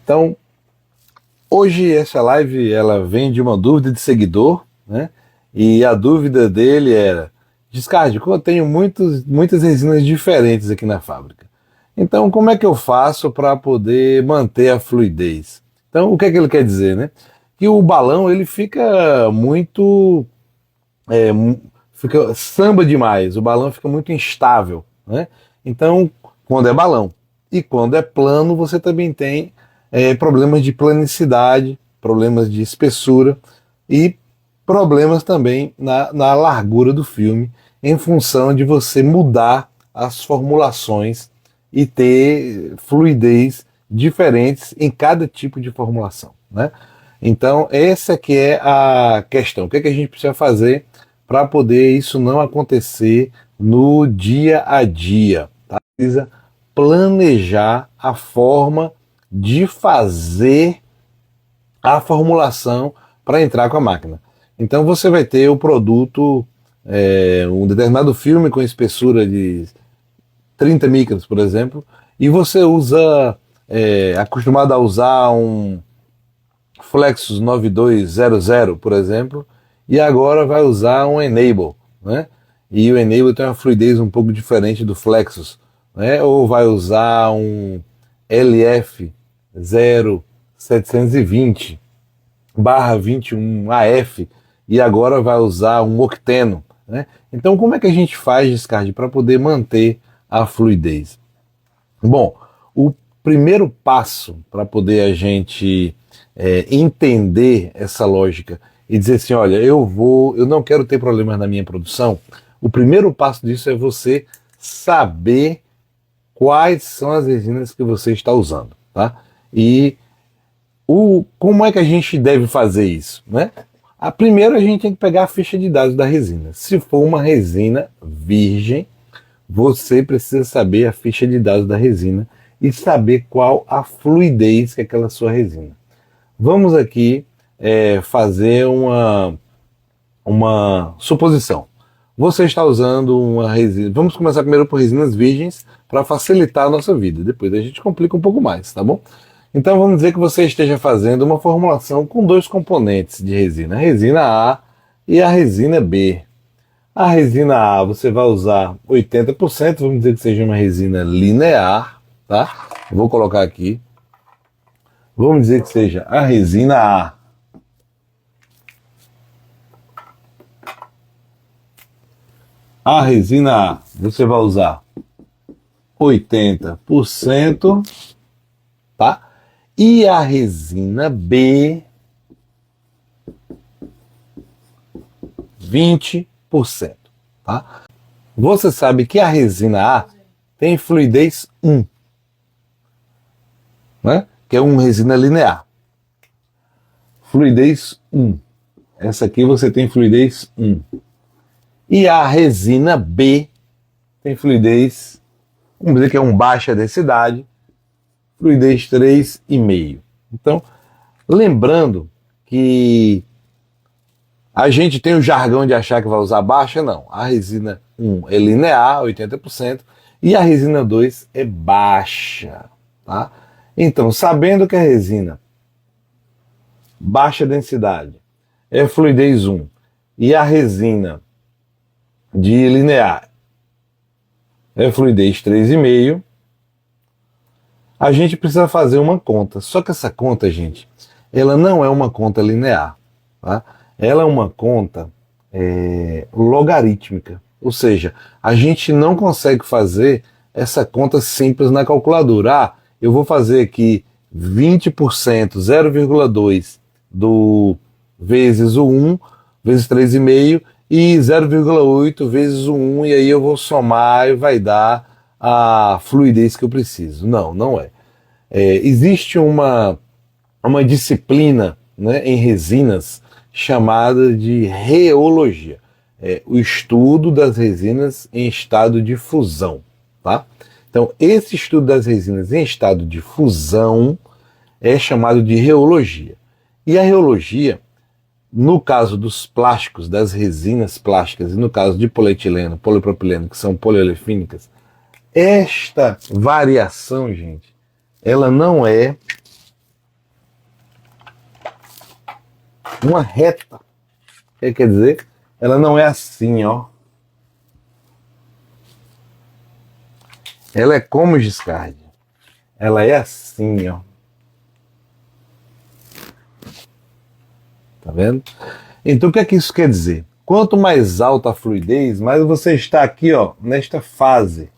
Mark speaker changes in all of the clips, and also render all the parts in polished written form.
Speaker 1: Então, hoje essa live ela vem de uma dúvida de seguidor, né? E a dúvida dele era: Giscardi, eu tenho muitas resinas diferentes aqui na fábrica. Então, como é que eu faço para poder manter a fluidez? Então, o que é que ele quer dizer, né? Que o balão ele fica muito, fica samba demais. O balão fica muito instável, né? Então, quando é balão e quando é plano, você também tem problemas de planicidade, problemas de espessura e problemas também na largura do filme, em função de você mudar as formulações e ter fluidez diferentes em cada tipo de formulação, né? Então, essa que é a questão. O que é que a gente precisa fazer para poder isso não acontecer no dia a dia? Tá? Precisa planejar a forma de fazer a formulação para entrar com a máquina. Então você vai ter o produto, um determinado filme com espessura de 30 micras, por exemplo, e você usa, acostumado a usar um Flexus 9200, por exemplo, e agora vai usar um Enable, né? E o Enable tem uma fluidez um pouco diferente do Flexus, né? Ou vai usar um LF 0720/21 AF e agora vai usar um octeno, né? Então como é que a gente faz, Giscardi, para poder manter a fluidez? Bom, o primeiro passo para poder a gente entender essa lógica e dizer assim, olha, eu não quero ter problemas na minha produção. O primeiro passo disso é você saber quais são as resinas que você está usando, tá? E como é que a gente deve fazer isso, né? Primeiro a gente tem que pegar a ficha de dados da resina. Se for uma resina virgem, você precisa saber a ficha de dados da resina e saber qual a fluidez que é aquela sua resina. Vamos aqui fazer uma suposição. Você está usando uma resina. Vamos começar primeiro por resinas virgens para facilitar a nossa vida. Depois a gente complica um pouco mais, tá bom? Então vamos dizer que você esteja fazendo uma formulação com dois componentes de resina, a resina A e a resina B. A resina A você vai usar 80%, vamos dizer que seja uma resina linear, tá? Vou colocar aqui. Vamos dizer que seja a resina A. A resina A você vai usar 80%, tá? E a resina B, 20%, tá? Você sabe que a resina A tem fluidez 1, né? Que é uma resina linear. Fluidez 1. Essa aqui você tem fluidez 1. E a resina B tem fluidez, vamos dizer que é um baixa densidade, fluidez 3,5. Então, lembrando que a gente tem o jargão de achar que vai usar baixa, não. A resina 1 é linear, 80%, e a resina 2 é baixa, tá? Então, sabendo que a resina baixa densidade é fluidez 1 e a resina de linear é fluidez 3,5, a gente precisa fazer uma conta. Só que essa conta, gente, ela não é uma conta linear, tá? Ela é uma conta logarítmica. Ou seja, a gente não consegue fazer essa conta simples na calculadora. Eu vou fazer aqui 20%, 0,2 vezes o 1, vezes 3,5, e 0,8 vezes o 1, e aí eu vou somar e vai dar a fluidez que eu preciso. Não, não é. Existe uma disciplina, né, em resinas chamada de reologia. O estudo das resinas em estado de fusão, tá? Então, esse estudo das resinas em estado de fusão é chamado de reologia. E a reologia, no caso dos plásticos, das resinas plásticas, e no caso de polietileno, polipropileno, que são poliolefínicas, esta variação, gente, ela não é uma reta. O que quer dizer? Ela não é assim, ó. Ela é como Giscard. Ela é assim, ó. Tá vendo? Então o que é que isso quer dizer? Quanto mais alta a fluidez, mais você está aqui, ó, nesta fase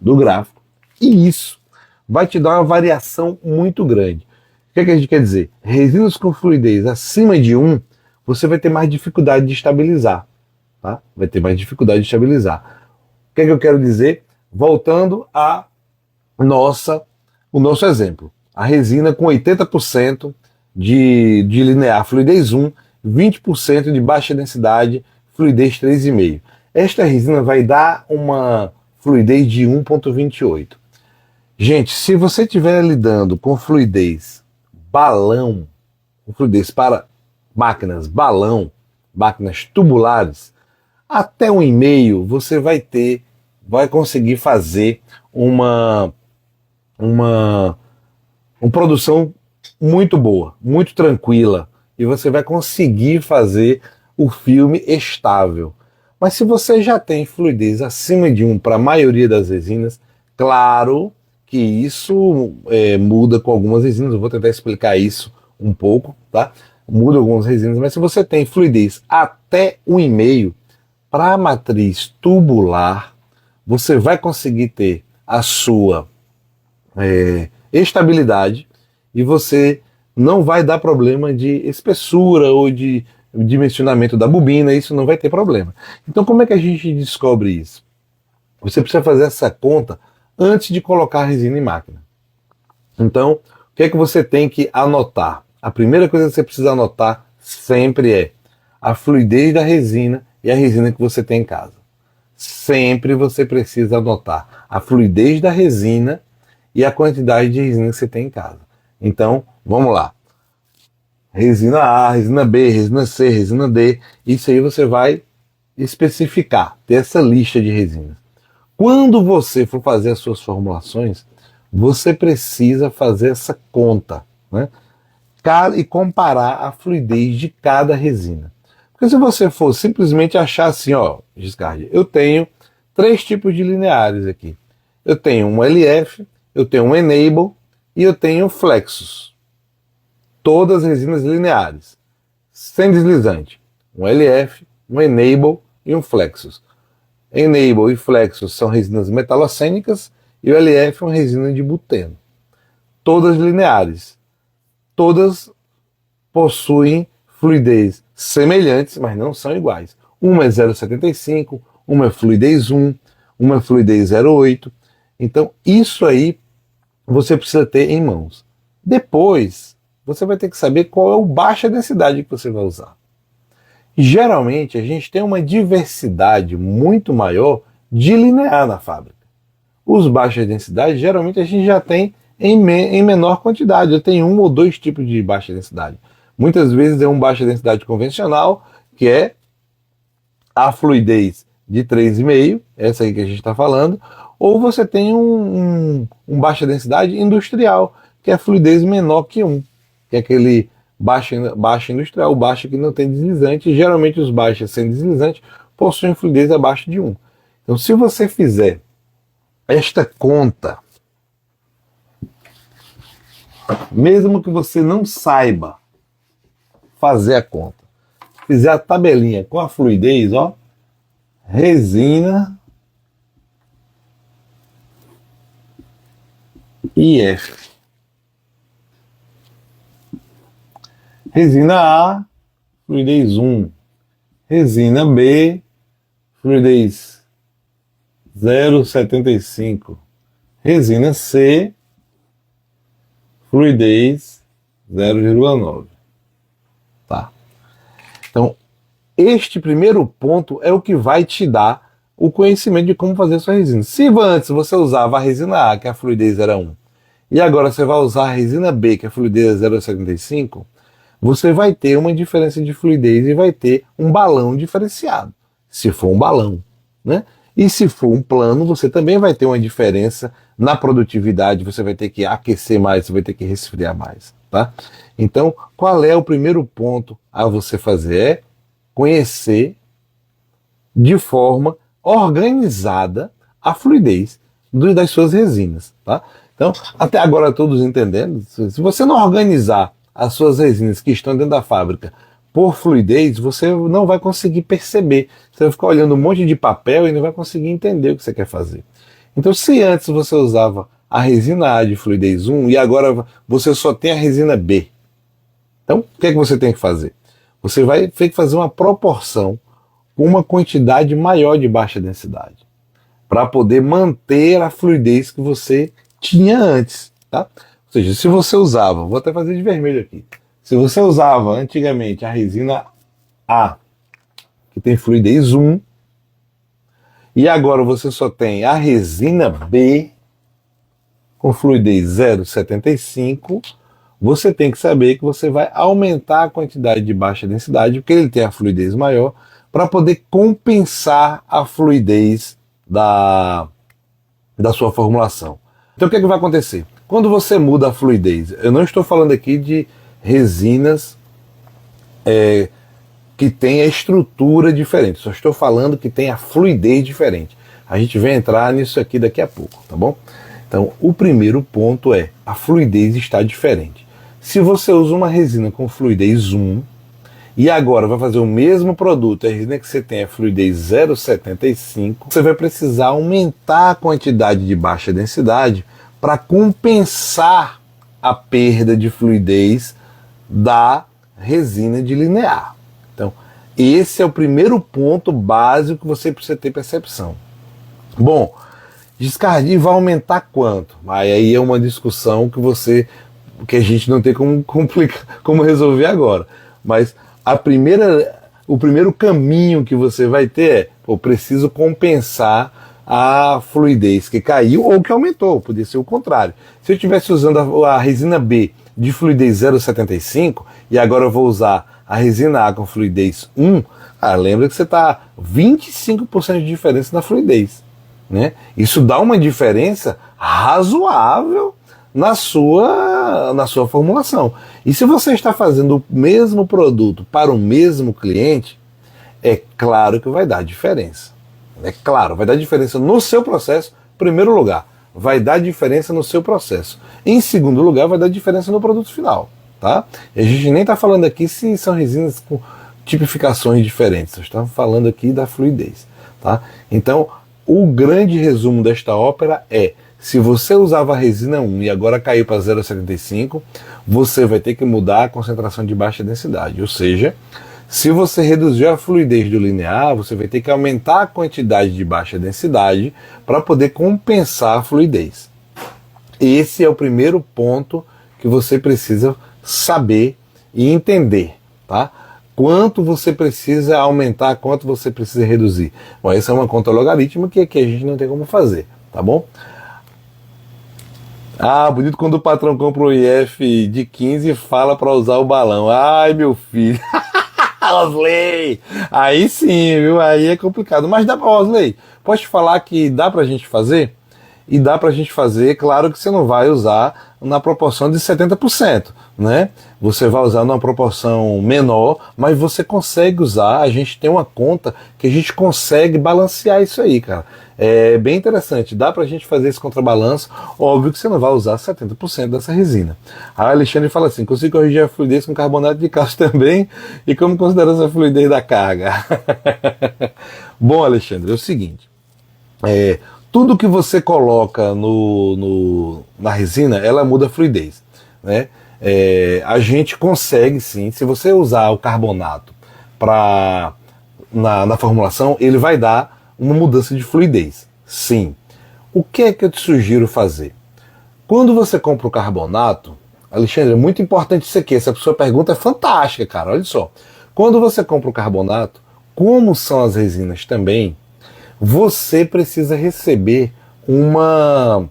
Speaker 1: do gráfico. E isso vai te dar uma variação muito grande. O que é que a gente quer dizer? Resinas com fluidez acima de 1, você vai ter mais dificuldade de estabilizar. Tá? Vai ter mais dificuldade de estabilizar. O que é que eu quero dizer? Voltando a o nosso exemplo. A resina com 80% de linear, fluidez 1, 20% de baixa densidade, fluidez 3,5. Esta resina vai dar uma fluidez de 1,28. Gente, se você estiver lidando com fluidez balão, com fluidez para máquinas balão, máquinas tubulares, até 1,5 você vai conseguir fazer uma produção muito boa, muito tranquila, e você vai conseguir fazer o filme estável. Mas se você já tem fluidez acima de 1 para a maioria das resinas, claro que isso muda com algumas resinas, eu vou tentar explicar isso um pouco, tá? Muda algumas resinas, mas se você tem fluidez até 1,5 para a matriz tubular, você vai conseguir ter a sua estabilidade e você não vai dar problema de espessura ou de dimensionamento da bobina, isso não vai ter problema. Então como é que a gente descobre isso? Você precisa fazer essa conta antes de colocar a resina em máquina. Então, o que é que você tem que anotar? A primeira coisa que você precisa anotar sempre é a fluidez da resina e a resina que você tem em casa. Sempre você precisa anotar a fluidez da resina e a quantidade de resina que você tem em casa. Então, vamos lá. Resina A, resina B, resina C, resina D. Isso aí você vai especificar, ter essa lista de resinas. Quando você for fazer as suas formulações, você precisa fazer essa conta, né? E comparar a fluidez de cada resina. Porque se você for simplesmente achar assim, ó, Giscard, eu tenho 3 tipos de lineares aqui. Eu tenho um LF, eu tenho um Enable e eu tenho um Flexus. Todas resinas lineares, sem deslizante. Um LF, um Enable e um Flexus. Enable e Flexus são resinas metalocênicas e o LF é uma resina de buteno. Todas lineares. Todas possuem fluidez semelhantes, mas não são iguais. Uma é 0,75, uma é fluidez 1, uma é fluidez 0,8. Então, isso aí você precisa ter em mãos. Depois, você vai ter que saber qual é o baixa densidade que você vai usar. Geralmente, a gente tem uma diversidade muito maior de linear na fábrica. Os baixas densidades, geralmente, a gente já tem em menor quantidade. Eu tenho 1 ou 2 tipos de baixa densidade. Muitas vezes é um baixa densidade convencional, que é a fluidez de 3,5, essa aí que a gente está falando, ou você tem um baixa densidade industrial, que é a fluidez menor que 1, que é aquele baixa industrial, o baixo que não tem deslizante, e geralmente os baixos sem deslizante possuem fluidez abaixo de 1. Então, se você fizer esta conta, mesmo que você não saiba fazer a conta, fizer a tabelinha com a fluidez, ó, resina IF. Resina A, fluidez 1. Resina B, fluidez 0,75. Resina C, fluidez 0,9. Tá? Então, este primeiro ponto é o que vai te dar o conhecimento de como fazer a sua resina. Se antes você usava a resina A, que a fluidez era 1, e agora você vai usar a resina B, que a fluidez é 0,75, você vai ter uma diferença de fluidez e vai ter um balão diferenciado, se for um balão, né? E se for um plano, você também vai ter uma diferença na produtividade, você vai ter que aquecer mais, você vai ter que resfriar mais. tá? Então, qual é o primeiro ponto a você fazer? É conhecer de forma organizada a fluidez das suas resinas, tá? Então, até agora todos entendendo, se você não organizar as suas resinas que estão dentro da fábrica por fluidez, você não vai conseguir perceber. Você vai ficar olhando um monte de papel e não vai conseguir entender o que você quer fazer. Então, se antes você usava a resina A de fluidez 1 e agora você só tem a resina B, então o que é que você tem que fazer? Você vai ter que fazer uma proporção com uma quantidade maior de baixa densidade, para poder manter a fluidez que você tinha antes, tá? Ou seja, se você usava, vou até fazer de vermelho aqui, se você usava antigamente a resina A, que tem fluidez 1, e agora você só tem a resina B, com fluidez 0,75, você tem que saber que você vai aumentar a quantidade de baixa densidade, porque ele tem a fluidez maior, para poder compensar a fluidez da sua formulação. Então o que é que vai acontecer? Quando você muda a fluidez, eu não estou falando aqui de resinas que tem a estrutura diferente, só estou falando que tem a fluidez diferente. A gente vai entrar nisso aqui daqui a pouco, tá bom? Então o primeiro ponto é, a fluidez está diferente. Se você usa uma resina com fluidez 1, e agora vai fazer o mesmo produto, a resina que você tem é fluidez 0,75, você vai precisar aumentar a quantidade de baixa densidade para compensar a perda de fluidez da resina de linear. Então, esse é o primeiro ponto básico que você precisa ter percepção. Bom, descardir vai aumentar quanto? Aí é uma discussão que a gente não tem como resolver agora. Mas o primeiro caminho que você vai ter é, eu preciso compensar a fluidez que caiu ou que aumentou, podia ser o contrário. Se eu estivesse usando a resina B de fluidez 0,75 e agora eu vou usar a resina A com fluidez 1, lembra que você está 25% de diferença na fluidez, né? Isso dá uma diferença razoável na sua formulação. E se você está fazendo o mesmo produto para o mesmo cliente, é claro que vai dar diferença. É claro, vai dar diferença no seu processo, em primeiro lugar. Vai dar diferença no seu processo. Em segundo lugar, vai dar diferença no produto final. Tá? E a gente nem está falando aqui se são resinas com tipificações diferentes. Nós estamos falando aqui da fluidez. Tá? Então, o grande resumo desta ópera é: se você usava a resina 1 e agora caiu para 0,75, você vai ter que mudar a concentração de baixa densidade. Ou seja, se você reduziu a fluidez do linear, você vai ter que aumentar a quantidade de baixa densidade para poder compensar a fluidez. Esse é o primeiro ponto que você precisa saber e entender, tá? Quanto você precisa aumentar, quanto você precisa reduzir. Bom, essa é uma conta logarítmica que aqui a gente não tem como fazer, tá bom? Bonito quando o patrão compra um IF de 15 e fala para usar o balão. Ai, meu filho. Osley! Aí sim, viu? Aí é complicado. Mas dá pra, Osley, posso te falar que dá pra gente fazer? E dá pra gente fazer, claro que você não vai usar na proporção de 70%, né? Você vai usar numa proporção menor, mas você consegue usar, a gente tem uma conta que a gente consegue balancear isso aí, cara. É bem interessante, dá pra gente fazer esse contrabalanço, óbvio que você não vai usar 70% dessa resina. A Alexandre fala assim, consigo corrigir a fluidez com carbonato de cálcio também, e como considera essa fluidez da carga? Bom, Alexandre, é o seguinte, tudo que você coloca na resina, ela muda a fluidez, né? A gente consegue sim, se você usar o carbonato na formulação, ele vai dar uma mudança de fluidez, sim. O que é que eu te sugiro fazer? Quando você compra o carbonato, Alexandre, é muito importante isso aqui, essa sua pergunta é fantástica, cara, olha só. Quando você compra o carbonato, como são as resinas também, você precisa receber uma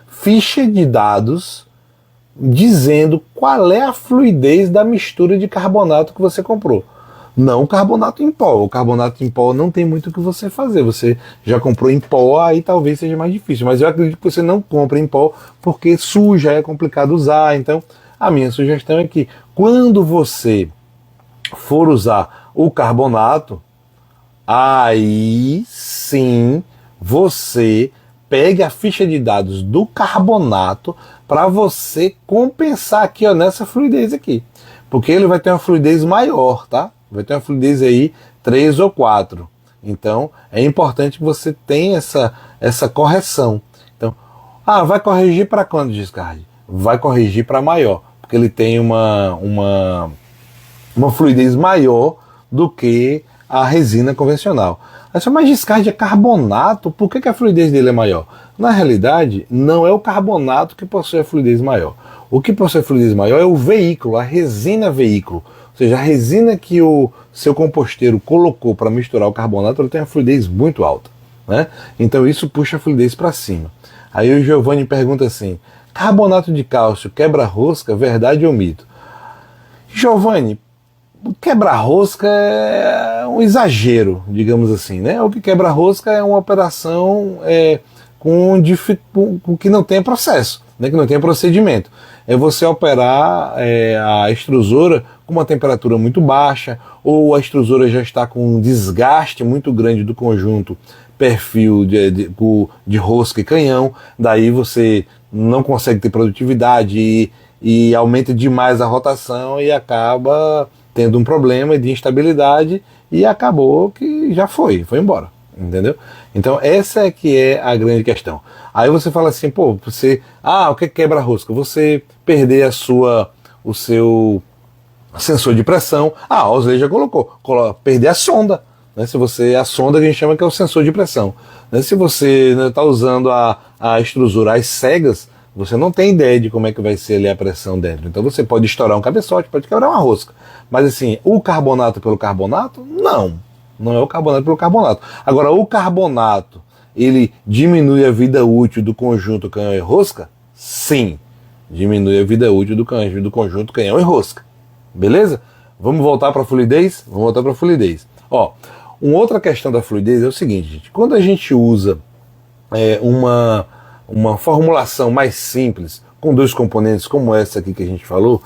Speaker 1: ficha de dados dizendo qual é a fluidez da mistura de carbonato que você comprou. Não o carbonato em pó. O carbonato em pó não tem muito o que você fazer. Você já comprou em pó, aí talvez seja mais difícil. Mas eu acredito que você não compra em pó porque suja, é complicado usar. Então, a minha sugestão é que quando você for usar o carbonato, aí sim você pegue a ficha de dados do carbonato para você compensar aqui, ó, nessa fluidez aqui. Porque ele vai ter uma fluidez maior, tá? Vai ter uma fluidez aí 3 ou 4. Então, é importante que você tenha essa correção. Então, vai corrigir para quando, Giscard? Vai corrigir para maior, porque ele tem uma fluidez maior do que a resina convencional. Mas Giscard é carbonato, por que a fluidez dele é maior? Na realidade, não é o carbonato que possui a fluidez maior. O que possui a fluidez maior é o veículo, a resina veículo. Ou seja, a resina que o seu composteiro colocou para misturar o carbonato, ela tem uma fluidez muito alta, né? Então isso puxa a fluidez para cima. Aí o Giovanni pergunta assim: carbonato de cálcio quebra rosca, verdade ou mito? Giovanni, quebra-rosca é um exagero, digamos assim, né? O que quebra-rosca é uma operação com que não tem processo, né? Que não tem procedimento. É você operar a extrusora com uma temperatura muito baixa, ou a extrusora já está com um desgaste muito grande do conjunto perfil de rosca e canhão, daí você não consegue ter produtividade e aumenta demais a rotação e acaba tendo um problema de instabilidade e acabou que já foi embora, entendeu? Então essa é que é a grande questão. Aí você fala assim, pô, o que quebra rosca? Você perder o seu sensor de pressão. A Osley já colocou, perder a sonda, né? A sonda que a gente chama que é o sensor de pressão, né? Se você está usando a extrusora às cegas, você não tem ideia de como é que vai ser ali a pressão dentro. Então você pode estourar um cabeçote, pode quebrar uma rosca. Mas assim, o carbonato pelo carbonato? Não é o carbonato pelo carbonato. Agora, o carbonato, ele diminui a vida útil do conjunto canhão e rosca? Sim, diminui a vida útil do conjunto canhão e rosca. Beleza? Vamos voltar para a fluidez? Vamos voltar para a fluidez. Ó, uma outra questão da fluidez é o seguinte, gente. Quando a gente usa uma formulação mais simples, com dois componentes como essa aqui que a gente falou,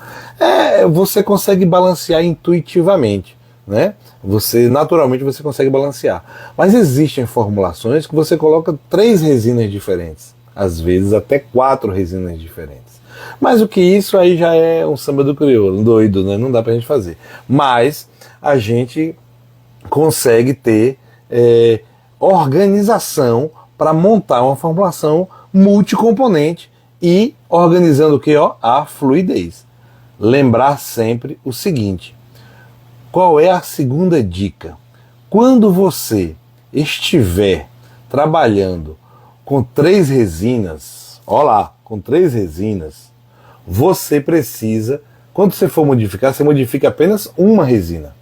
Speaker 1: você consegue balancear intuitivamente, né? Naturalmente você consegue balancear. Mas existem formulações que você coloca 3 resinas diferentes, às vezes até 4 resinas diferentes. Mas o que isso aí já é um samba do crioulo, doido, né? Não dá pra gente fazer. Mas a gente consegue ter organização para montar uma formulação multicomponente e organizando o que? A fluidez. Lembrar sempre o seguinte: qual é a segunda dica? Quando você estiver trabalhando com 3 resinas, com 3 resinas, você precisa, quando você for modificar, você modifica apenas uma resina.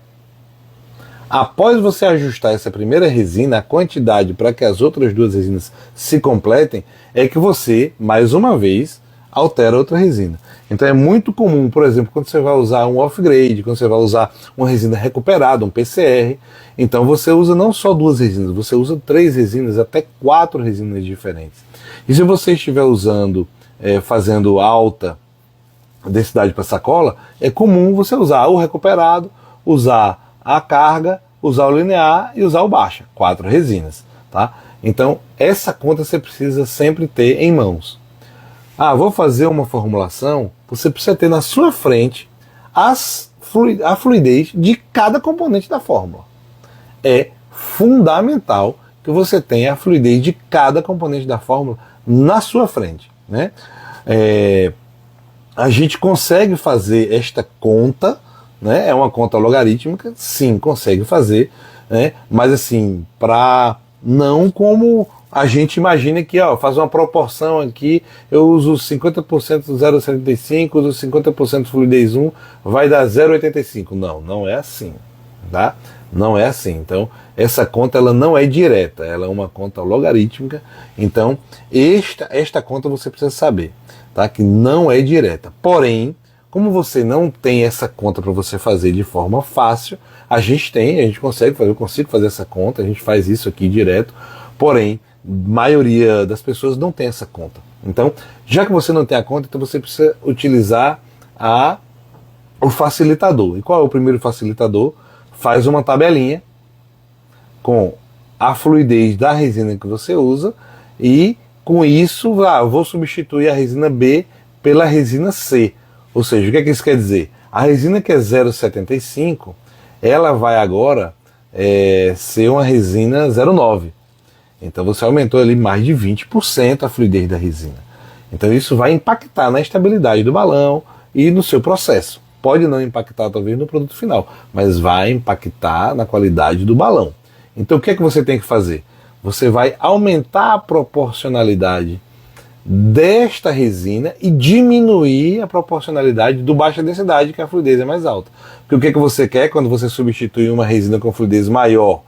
Speaker 1: Após você ajustar essa primeira resina, a quantidade para que as outras 2 resinas se completem, é que você, mais uma vez, altera outra resina. Então é muito comum, por exemplo, quando você vai usar um off-grade, quando você vai usar uma resina recuperada, um PCR, então você usa não só 2 resinas, você usa 3 resinas, até 4 resinas diferentes. E se você estiver usando, fazendo alta densidade para sacola, é comum você usar o recuperado, usar a carga, usar o linear e usar o baixa, 4 resinas, tá? Então essa conta você precisa sempre ter em mãos. Vou fazer uma formulação, você precisa ter na sua frente a fluidez de cada componente da fórmula. É fundamental que você tenha a fluidez de cada componente da fórmula na sua frente, né? A gente consegue fazer esta conta, né? É uma conta logarítmica, sim, consegue fazer, né? Mas assim, não como a gente imagina que, faz uma proporção aqui, eu uso 50% do 0,75, uso 50% fluidez 1, vai dar 0,85. Não é assim, tá? Não é assim. Então, essa conta ela não é direta, ela é uma conta logarítmica. Então, esta conta você precisa saber, tá? Que não é direta. Porém, como você não tem essa conta para você fazer de forma fácil, A gente consegue fazer, eu consigo fazer essa conta, a gente faz isso aqui direto, porém, a maioria das pessoas não tem essa conta. Então, já que você não tem a conta, então você precisa utilizar o facilitador. E qual é o primeiro facilitador? Faz uma tabelinha com a fluidez da resina que você usa e com isso, eu vou substituir a resina B pela resina C. Ou seja, o que é que isso quer dizer? A resina que é 0,75, ela vai agora ser uma resina 0,9. Então você aumentou ali mais de 20% a fluidez da resina. Então isso vai impactar na estabilidade do balão e no seu processo. Pode não impactar talvez no produto final, mas vai impactar na qualidade do balão. Então o que é que você tem que fazer? Você vai aumentar a proporcionalidade desta resina e diminuir a proporcionalidade do baixa densidade, que a fluidez é mais alta. Porque o que é que você quer quando você substitui uma resina com fluidez maior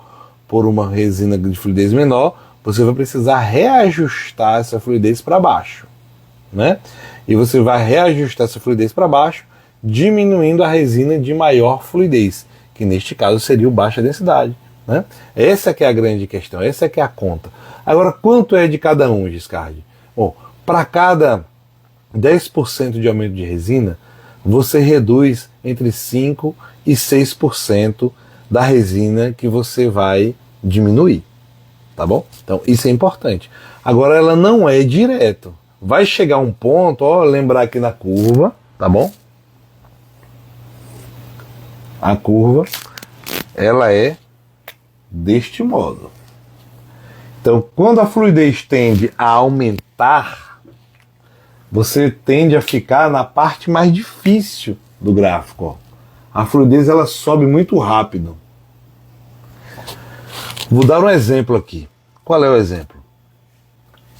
Speaker 1: por uma resina de fluidez menor? Você vai precisar reajustar essa fluidez para baixo, né? E você vai reajustar essa fluidez para baixo, diminuindo a resina de maior fluidez, que neste caso seria o baixa densidade, né? Essa que é a grande questão, essa que é a conta. Agora, quanto é de cada um, Giscardi? Bom, para cada 10% de aumento de resina, você reduz entre 5% e 6% da resina que você vai diminuir, tá bom? Então isso é importante. Agora ela não é direto. Vai chegar um ponto, lembrar aqui na curva, tá bom? A curva, ela é deste modo. Então, quando a fluidez tende a aumentar, você tende a ficar na parte mais difícil do gráfico. A fluidez ela sobe muito rápido. Vou dar um exemplo aqui. Qual é o exemplo?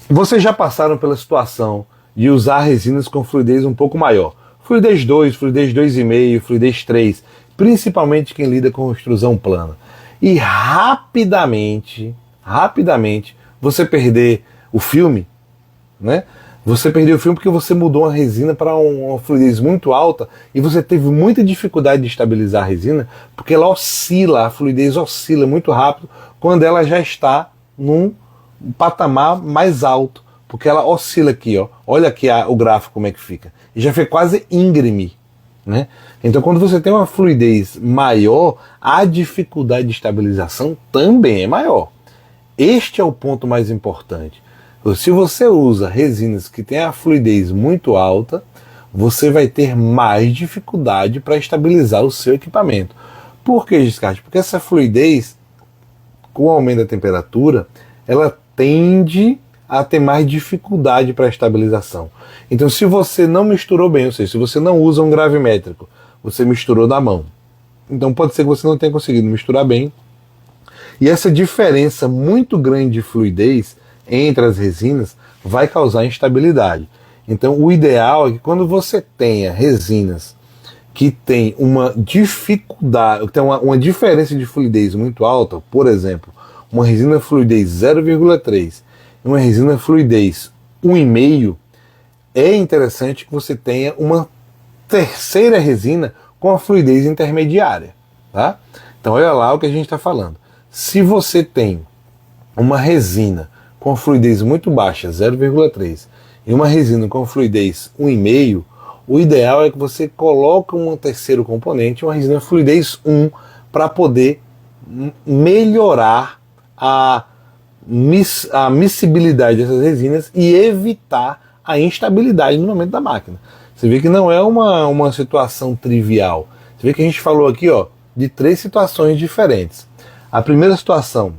Speaker 1: Vocês já passaram pela situação de usar resinas com fluidez um pouco maior. Fluidez 2, fluidez 2,5, fluidez 3, principalmente quem lida com extrusão plana. E rapidamente você perder o filme, né? Você perdeu o filme porque você mudou uma resina para uma fluidez muito alta e você teve muita dificuldade de estabilizar a resina porque ela oscila, a fluidez oscila muito rápido quando ela já está num patamar mais alto, porque ela oscila aqui, olha aqui o gráfico como é que fica, e já foi quase íngreme, né? Então quando você tem uma fluidez maior, a dificuldade de estabilização também é maior. Este é o ponto mais importante. Se você usa resinas que têm a fluidez muito alta, você vai ter mais dificuldade para estabilizar o seu equipamento. Por que, Giscardi? Porque essa fluidez, com o aumento da temperatura, ela tende a ter mais dificuldade para a estabilização. Então, se você não misturou bem, ou seja, se você não usa um gravimétrico, você misturou na mão. Então pode ser que você não tenha conseguido misturar bem. E essa diferença muito grande de fluidez entre as resinas vai causar instabilidade. Então o ideal é que quando você tenha resinas que tem uma dificuldade, tem uma diferença de fluidez muito alta, por exemplo, uma resina fluidez 0,3 e uma resina fluidez 1,5, é interessante que você tenha uma terceira resina com a fluidez intermediária, tá? Então olha lá o que a gente está falando. Se você tem uma resina com fluidez muito baixa, 0,3, e uma resina com fluidez 1,5, o ideal é que você coloque um terceiro componente, uma resina fluidez 1, para poder melhorar a miscibilidade dessas resinas e evitar a instabilidade no momento da máquina. Você vê que não é uma situação trivial. Você vê que a gente falou aqui de 3 situações diferentes. A primeira situação,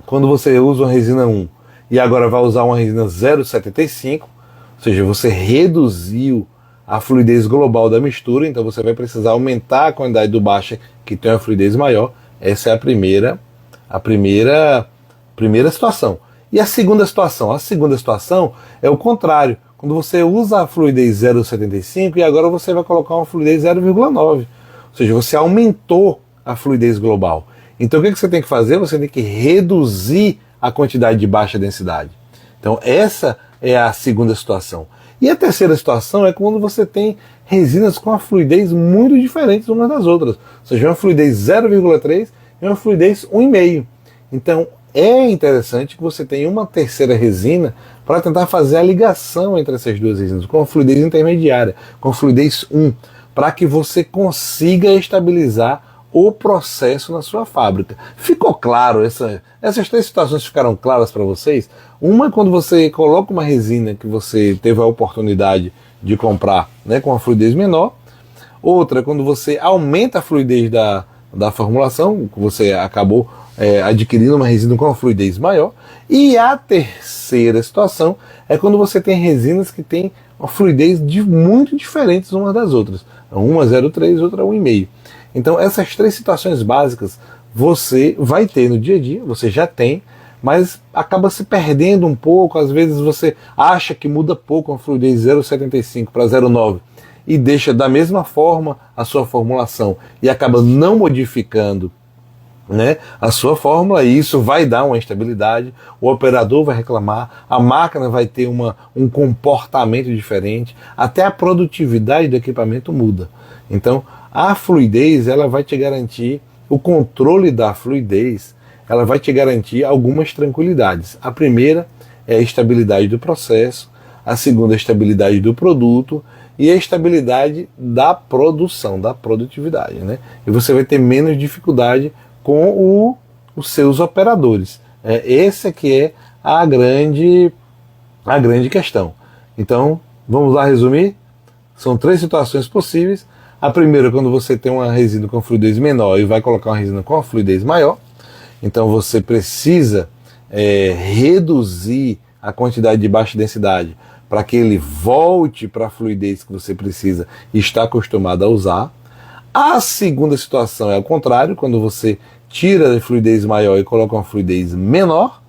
Speaker 1: quando você usa uma resina 1 e agora vai usar uma resina 0,75, ou seja, você reduziu a fluidez global da mistura, então você vai precisar aumentar a quantidade do baixa que tem uma fluidez maior. Essa é a primeira situação. E a segunda situação? A segunda situação é o contrário. Quando você usa a fluidez 0,75 e agora você vai colocar uma fluidez 0,9. Ou seja, você aumentou a fluidez global. Então o que você tem que fazer? Você tem que reduzir a quantidade de baixa densidade. Então essa é a segunda situação. E a terceira situação é quando você tem resinas com a fluidez muito diferentes umas das outras. Ou seja, uma fluidez 0,3 e uma fluidez 1,5. Então, é interessante que você tenha uma terceira resina para tentar fazer a ligação entre essas duas resinas, com a fluidez intermediária, com a fluidez 1, para que você consiga estabilizar o processo na sua fábrica. Ficou claro? Essas três situações ficaram claras para vocês? Uma é quando você coloca uma resina que você teve a oportunidade de comprar, né, com a fluidez menor. Outra é quando você aumenta a fluidez da formulação, que você acabou adquirindo uma resina com uma fluidez maior. E a terceira situação é quando você tem resinas que têm uma fluidez muito diferentes umas das outras. Uma 0,3, outra 1,5. Então essas três situações básicas você vai ter no dia a dia, você já tem, mas acaba se perdendo um pouco. Às vezes você acha que muda pouco a fluidez 0,75 para 0,9 e deixa da mesma forma a sua formulação e acaba não modificando, né, a sua fórmula, e isso vai dar uma instabilidade, o operador vai reclamar, a máquina vai ter um comportamento diferente, até a produtividade do equipamento muda. Então a fluidez, ela vai te garantir, o controle da fluidez, ela vai te garantir algumas tranquilidades. A primeira é a estabilidade do processo, a segunda é a estabilidade do produto e a estabilidade da produção, da produtividade, né? E você vai ter menos dificuldade com os seus operadores. Essa que é a grande questão. Então, vamos lá resumir? São três situações possíveis. A primeira é quando você tem uma resina com fluidez menor e vai colocar uma resina com a fluidez maior. Então você precisa reduzir a quantidade de baixa densidade para que ele volte para a fluidez que você precisa e está acostumado a usar. A segunda situação é o contrário, quando você tira a fluidez maior e coloca uma fluidez menor.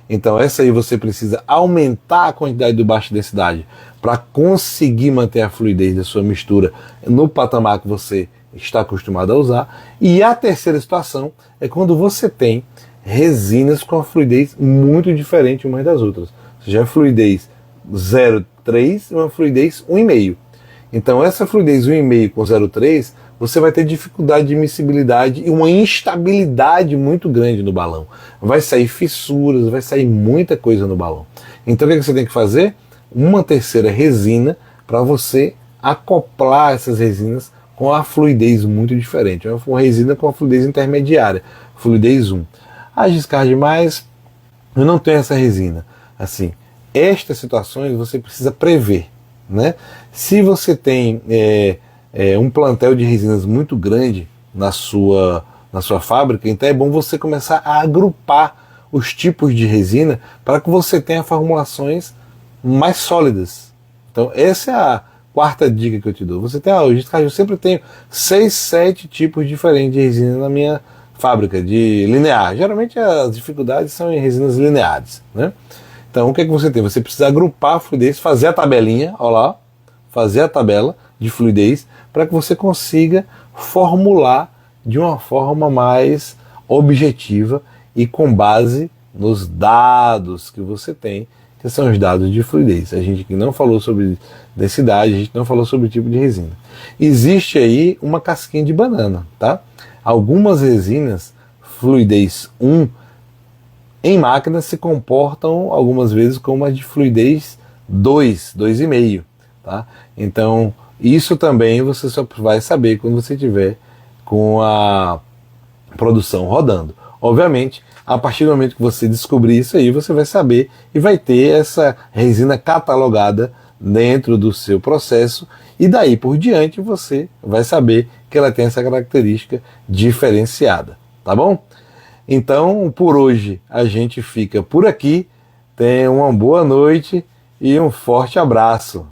Speaker 1: Então essa aí você precisa aumentar a quantidade de baixa densidade para conseguir manter a fluidez da sua mistura no patamar que você está acostumado a usar. E a terceira situação é quando você tem resinas com a fluidez muito diferente umas das outras. Ou seja, a fluidez 0,3 e uma fluidez 1,5. Então essa fluidez 1,5 com 0,3, você vai ter dificuldade de miscibilidade e uma instabilidade muito grande no balão. Vai sair fissuras, vai sair muita coisa no balão. Então o que você tem que fazer? Uma terceira resina para você acoplar essas resinas com a fluidez muito diferente. Uma resina com a fluidez intermediária, fluidez 1. A descarga demais, eu não tenho essa resina. Assim, estas situações você precisa prever, né? Se você tem um plantel de resinas muito grande na sua fábrica, então é bom você começar a agrupar os tipos de resina para que você tenha formulações mais sólidas. Então essa é a quarta dica que eu te dou. Você tem, eu sempre tenho 6, 7 tipos diferentes de resina na minha fábrica, de linear. Geralmente as dificuldades são em resinas lineares, né? Então o que é que você tem? Você precisa agrupar a fluidez, fazer a tabelinha, olha lá, fazer a tabela de fluidez para que você consiga formular de uma forma mais objetiva e com base nos dados que você tem, que são os dados de fluidez. A gente aqui não falou sobre densidade, a gente não falou sobre o tipo de resina. Existe aí uma casquinha de banana, tá? Algumas resinas, fluidez 1, em máquinas se comportam algumas vezes como a de fluidez 2, 2,5, tá? Então, isso também você só vai saber quando você tiver com a produção rodando. Obviamente, a partir do momento que você descobrir isso aí, você vai saber e vai ter essa resina catalogada dentro do seu processo, e daí por diante você vai saber que ela tem essa característica diferenciada, tá bom? Então, por hoje a gente fica por aqui. Tenha uma boa noite e um forte abraço.